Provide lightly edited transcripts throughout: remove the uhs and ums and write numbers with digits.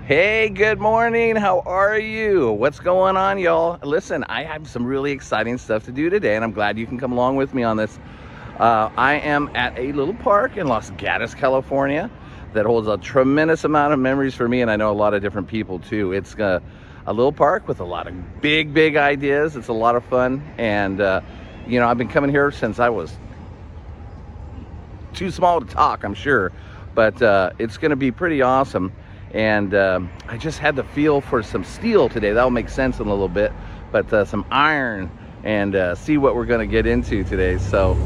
Hey, good morning. How are you? What's going on, y'all? Listen, I have some really exciting stuff to do today, and I'm glad you can come along with me on this. I am at a little park in Los Gatos, California that holds a tremendous amount of memories for me, and I know a lot of different people too. It's a little park with a lot of big ideas. It's a lot of fun, and you know, I've been coming here since I was too small to talk, I'm sure, but it's going to be pretty awesome. And I just had the feel for some steel today. That'll make sense in a little bit, but some iron, and see what we're going to get into today. So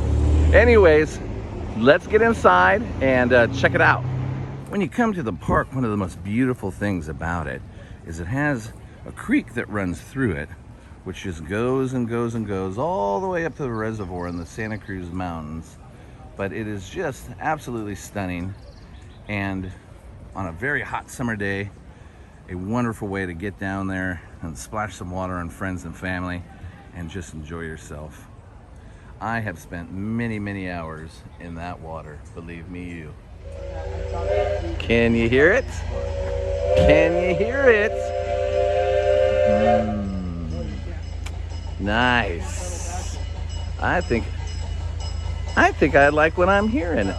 anyways, let's get inside and check it out. When you come to the park, one of the most beautiful things about it is it has a creek that runs through it, which just goes and goes and goes all the way up to the reservoir in the Santa Cruz Mountains. But it is just absolutely stunning, and on a very hot summer day, a wonderful way to get down there and splash some water on friends and family and just enjoy yourself. I have spent many hours in that water, believe me you. Can you hear it? Can you hear it? Nice. I think I like what I'm hearing.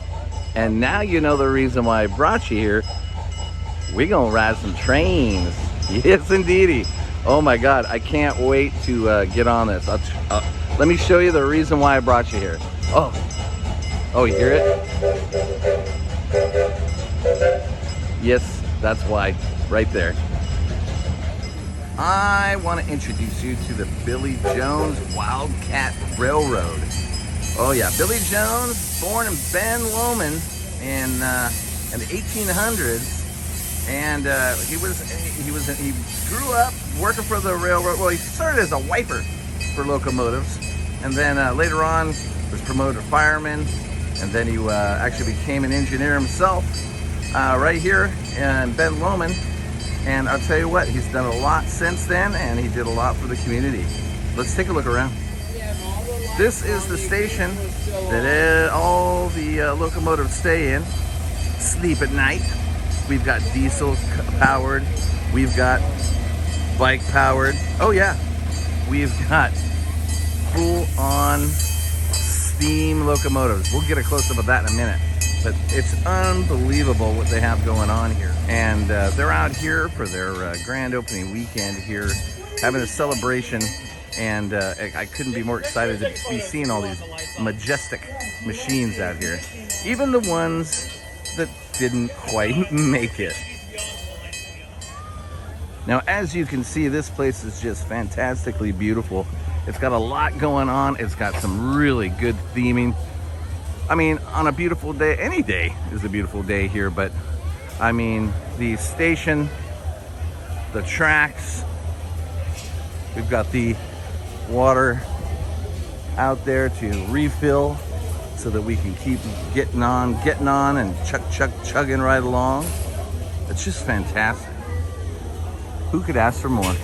And now you know the reason why I brought you here. We're gonna ride some trains. Yes, indeedy. Oh my God, I can't wait to get on this. Let me show you the reason why I brought you here. Oh, you hear it? Yes, that's why, right there. I want to introduce you to the Billy Jones Wildcat Railroad. Oh yeah, Billy Jones, born in Ben Lomond in the 1800s, and he grew up working for the railroad. Well, he started as a wiper for locomotives, and then later on was promoted to fireman, and then he actually became an engineer himself right here in Ben Lomond. And I'll tell you what, he's done a lot since then, and he did a lot for the community. Let's take a look around. This is the station that all the locomotives stay in, sleep at night. We've got diesel powered, we've got bike powered. Oh yeah, we've got full on steam locomotives. We'll get a close up of that in a minute, but it's unbelievable what they have going on here. And they're out here for their grand opening weekend here, having a celebration. And I couldn't be more excited to be seeing all these majestic machines out here. Even the ones that didn't quite make it. Now, as you can see, this place is just fantastically beautiful. It's got a lot going on. It's got some really good theming. I mean, on a beautiful day, any day is a beautiful day here, but I mean, the station, the tracks, we've got the water out there to refill so that we can keep getting on and chugging right along. It's just fantastic. Who could ask for more?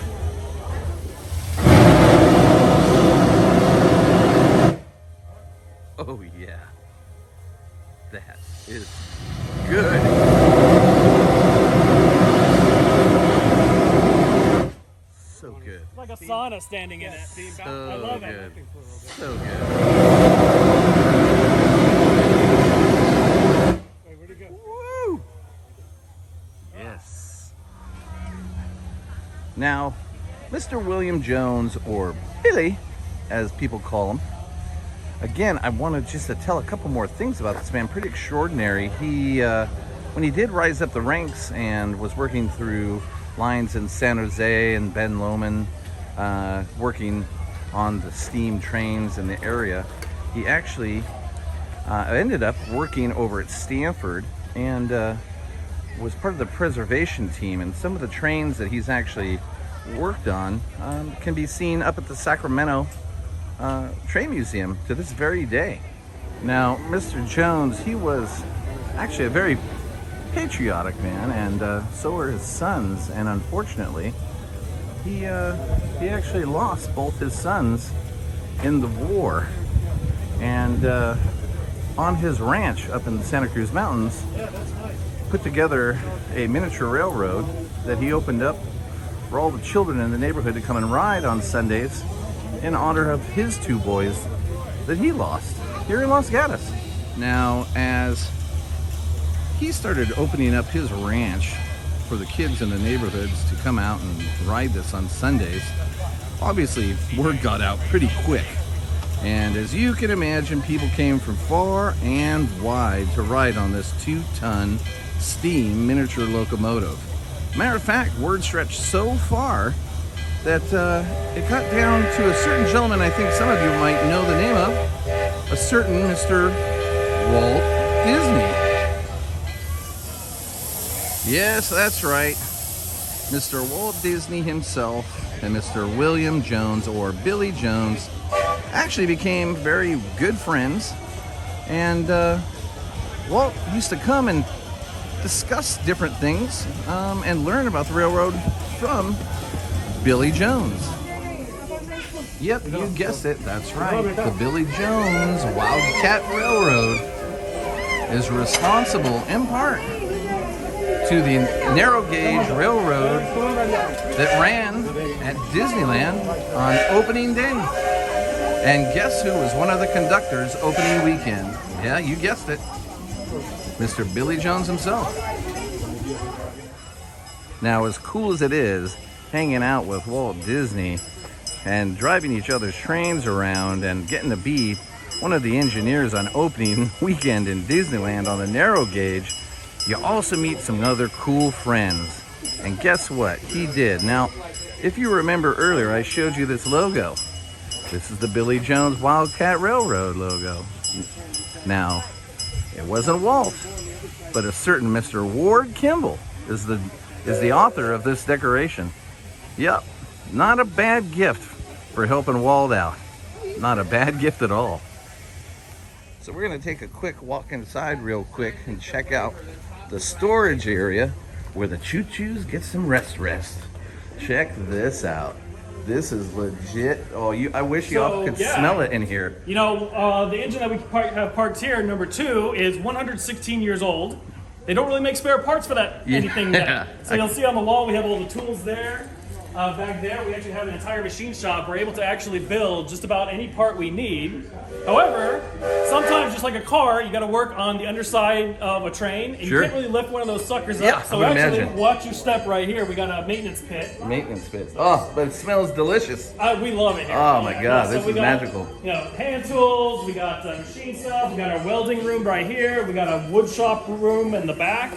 Oh yeah, that is good. So good. It's like a sauna standing in it. So I love good. it. So good. Wait, where'd it go? Woo! Yes. Now, Mr. William Jones, or Billy, as people call him. Again, I wanted just to tell a couple more things about this man. Pretty extraordinary. He, when he did rise up the ranks and was working through lines in San Jose and Ben Lomond, working on the steam trains in the area, he actually ended up working over at Stanford and was part of the preservation team. And some of the trains that he's actually worked on can be seen up at the Sacramento Train Museum to this very day. Now, Mr. Jones, he was actually a very patriotic man, and so were his sons. And unfortunately, he actually lost both his sons in the war. And on his ranch up in the Santa Cruz Mountains, put together a miniature railroad that he opened up for all the children in the neighborhood to come and ride on Sundays in honor of his two boys that he lost here in Los Gatos. Now, as he started opening up his ranch for the kids in the neighborhoods to come out and ride this on Sundays, obviously word got out pretty quick. And as you can imagine, people came from far and wide to ride on this 2-ton steam miniature locomotive. Matter of fact, word stretched so far that it got down to a certain gentleman I think some of you might know the name of, a certain Mr. Walt Disney. Yes, that's right. Mr. Walt Disney himself and Mr. William Jones, or Billy Jones, actually became very good friends. And Walt used to come and discuss different things and learn about the railroad from Billy Jones. Yep, you guessed it. That's right. The Billy Jones Wildcat Railroad is responsible in part to the narrow gauge railroad that ran at Disneyland on opening day. And guess who was one of the conductors opening weekend? Yeah, you guessed it. Mr. Billy Jones himself. Now, as cool as it is hanging out with Walt Disney and driving each other's trains around and getting to be one of the engineers on opening weekend in Disneyland on the narrow gauge, you also meet some other cool friends. And guess what? He did. Now, if you remember earlier, I showed you this logo. This is the Billy Jones Wildcat Railroad logo. Now, it wasn't Walt, but a certain Mr. Ward Kimball is the author of this decoration. Yep, not a bad gift for helping Walt out. Not a bad gift at all. So we're gonna take a quick walk inside real quick and check out the storage area where the choo-choos get some rest. Check this out. This is legit. Oh, I wish you all could smell it in here. You know, the engine that we have parked here, number 2, is 116 years old. They don't really make spare parts for that anything yet. So you'll see on the wall we have all the tools there. Back there, we actually have an entire machine shop. We're able to actually build just about any part we need. However, sometimes, just like a car, you got to work on the underside of a train, and you can't really lift one of those suckers up. So actually, watch your step right here. We got a maintenance pit. Maintenance pit. Oh, but it smells delicious. We love it here. Oh my God, this is magical. You know, hand tools. We got machine stuff. We got our welding room right here. We got a wood shop room in the back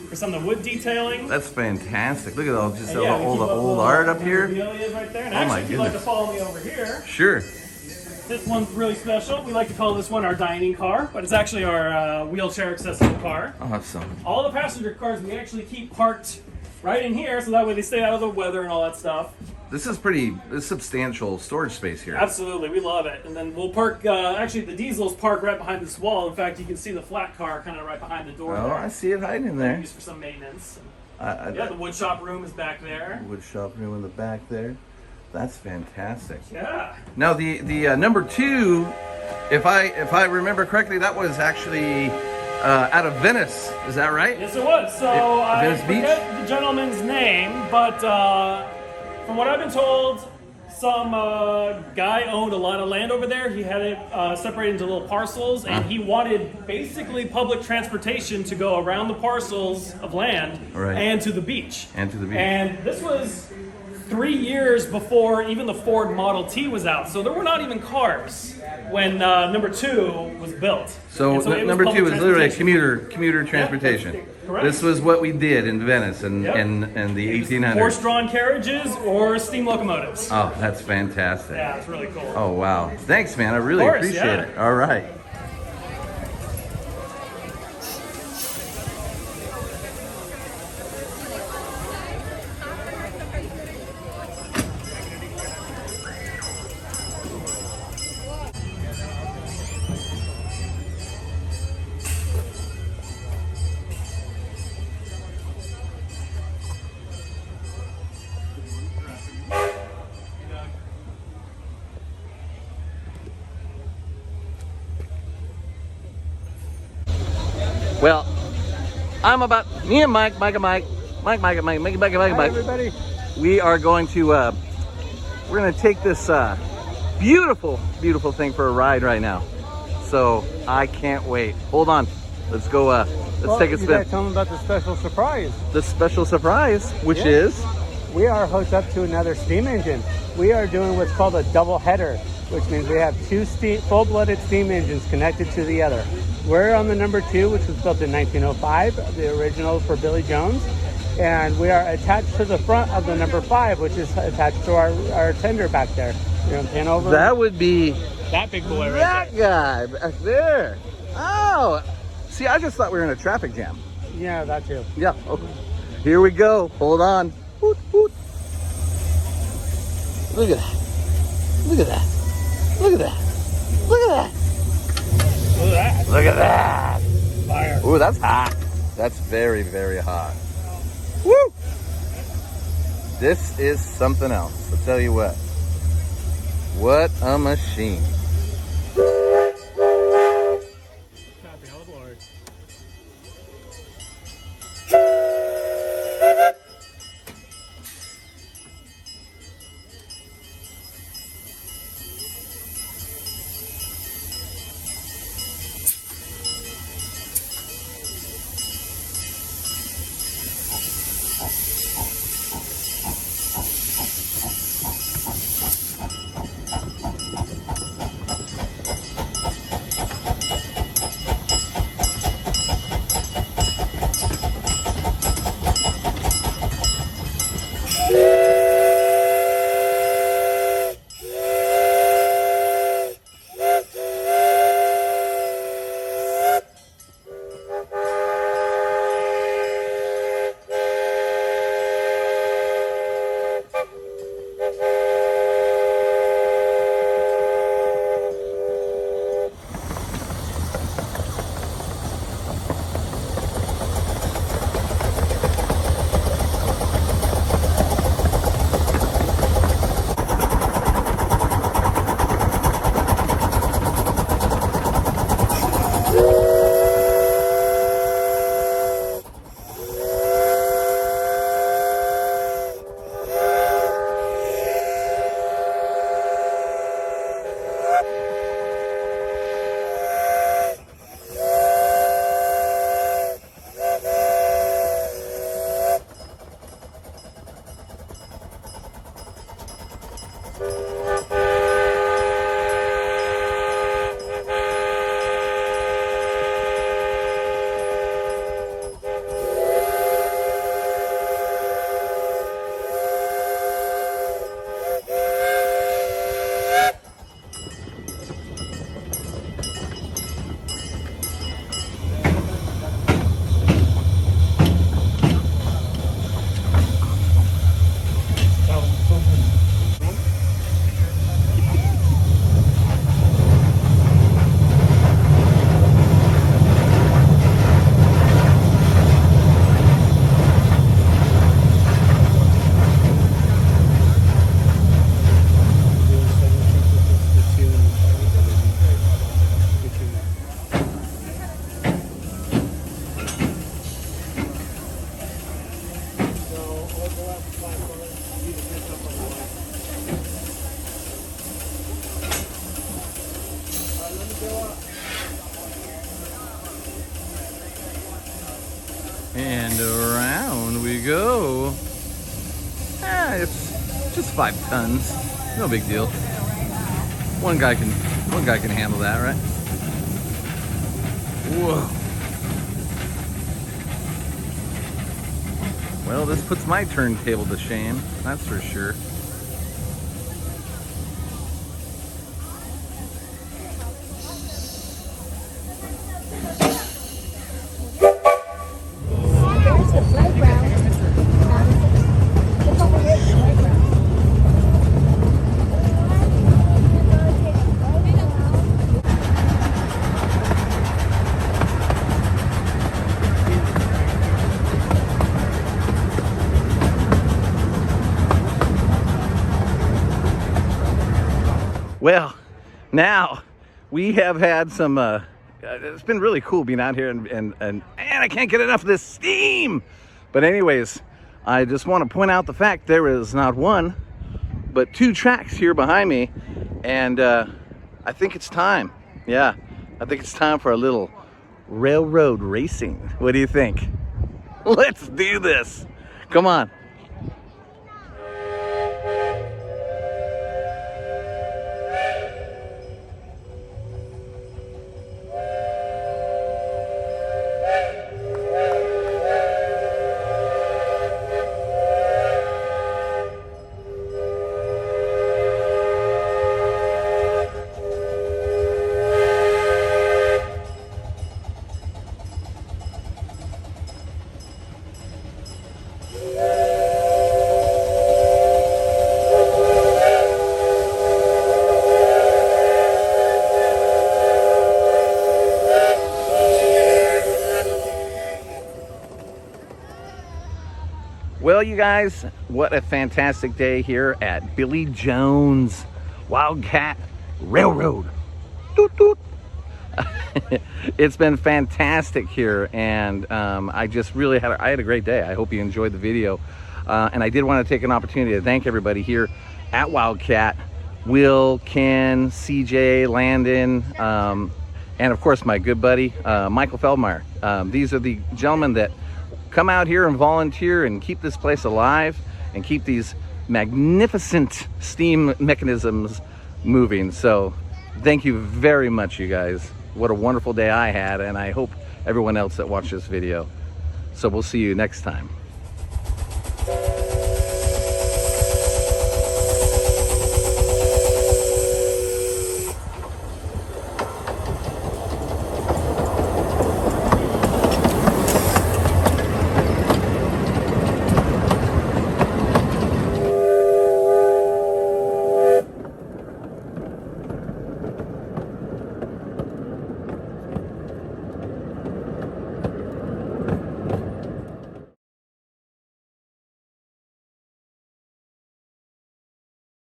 for some of the wood detailing. That's fantastic. Look at all the old art up here. Right there. And actually, if you'd like to follow me over here. Sure. This one's really special. We like to call this one our dining car, but it's actually our wheelchair accessible car. Awesome. All the passenger cars we actually keep parked right in here, so that way they stay out of the weather and all that stuff. This is substantial storage space here. Absolutely, we love it. And then we'll park, actually the diesels park right behind this wall. In fact, you can see the flat car kind of right behind the door. Oh, there. I see it hiding in there. Used for some maintenance. The wood shop room is back there. Wood shop room in the back there. That's fantastic. Yeah. Now the number 2, if I remember correctly, that was actually out of Venice. Is that right? Yes, it was. So I Venice Beach? forget the gentleman's name, but from what I've been told, some guy owned a lot of land over there. He had it separated into little parcels, and he wanted basically public transportation to go around the parcels of land and to the beach. And this was 3 years before even the Ford Model T was out. So there were not even cars when number 2 was built. So number 2 was literally a commuter transportation. Correct. This was what we did in Venice in the 1800s. Horse-drawn carriages or steam locomotives. Oh, that's fantastic. Yeah, it's really cool. Oh, wow. Thanks, man. I really appreciate it. All right. Well, Me and Mike, Mike. Hi, everybody. We are going to, we're going to take this beautiful thing for a ride right now. So I can't wait. Hold on. Let's go, let's take a You spin. gotta tell them about the special surprise. The special surprise, which is? We are hooked up to another steam engine. We are doing what's called a double header, which means we have two full-blooded steam engines connected to the other. We're on the number 2, which was built in 1905, the original for Billy Jones. And we are attached to the front of the number 5, which is attached to our tender back there. You know, pan over. That would be That big boy right that guy back there. Oh, see, I just thought we were in a traffic jam. there. Yeah, that too. Yeah, okay. Here we go. Hold on. Hoot, hoot. Look at that. Look at that. Look at that. Look at that. Look at that. Look at that. Fire. Ooh, that's hot. That's very hot. Woo! This is something else. I'll tell you what. What a machine. Happy old Lord. And around we go. It's just 5 tons. No big deal. One guy can handle that, right? Whoa. Well, this puts my turntable to shame, that's for sure. Well, now we have had some it's been really cool being out here, and I can't get enough of this steam. But anyways, I just want to point out the fact there is not one, but 2 tracks here behind me, and I think it's time. Yeah, I think it's time for a little railroad racing. What do you think? Let's do this. Come on. Well, you guys, what a fantastic day here at Billy Jones Wildcat Railroad. Toot, toot. It's been fantastic here, and I just really had a great day. I hope you enjoyed the video, and I did want to take an opportunity to thank everybody here at Wildcat: Will, Ken, CJ, Landon, and of course my good buddy Michael Feldmeyer. These are the gentlemen that come out here and volunteer and keep this place alive and keep these magnificent steam mechanisms moving. So thank you very much, you guys. What a wonderful day I had, and I hope everyone else that watched this video. So we'll see you next time.